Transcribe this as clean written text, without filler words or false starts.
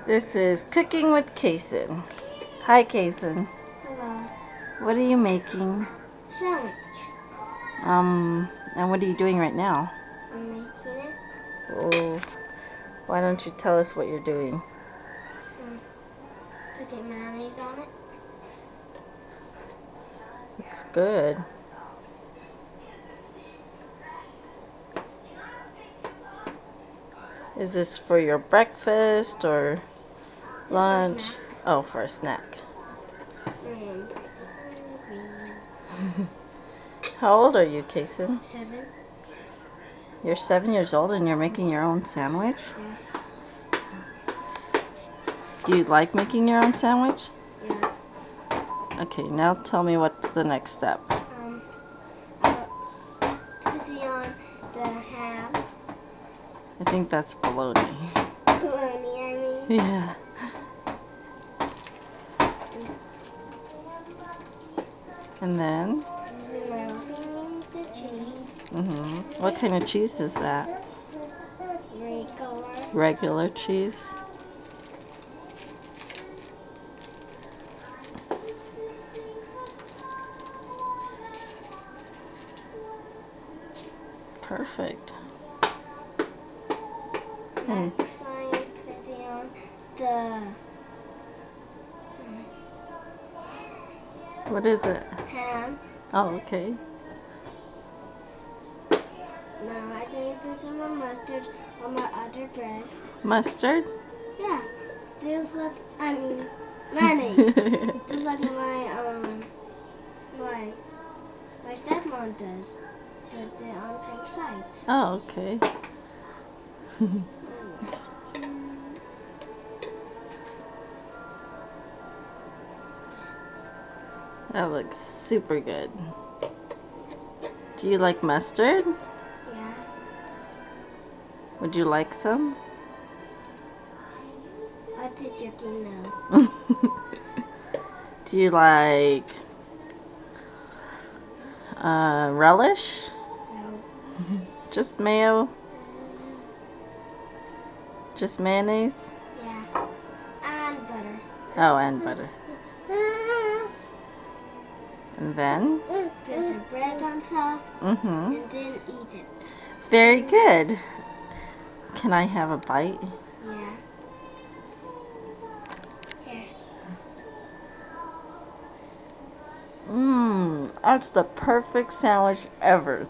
This is Cooking with Kaysen. Hi, Kaysen. Hello. What are you making? Sandwich. And what are you doing right now? I'm making it. Oh, why don't you tell us what you're doing? Putting mayonnaise on it. Looks good. Is this for your breakfast or lunch? Oh, for a snack. How old are you, Kaysen? 7. You're 7 years old and you're making your own sandwich? Yes. Do you like making your own sandwich? Yeah. Okay, now tell me what's the next step. Putting on the ham. I think that's bologna. Bologna, I mean. Yeah. And then? Melting the cheese. What kind of cheese is that? Regular. Regular cheese. Perfect. Next, I'm putting on the What is it? ham. Oh, okay. Now I didn't put some more mustard on my other bread. Mustard? Yeah, just like mayonnaise. Just like my stepmom does. Put it on her side. Oh, okay. That looks super good. Do you like mustard? Yeah. Would you like some? What did you know? Do you like relish? No. Just mayo? Just mayonnaise? Yeah. And butter. Oh, and butter. And then? Put the bread on top and then eat it. Very good. Can I have a bite? Yeah. Here. That's the perfect sandwich ever.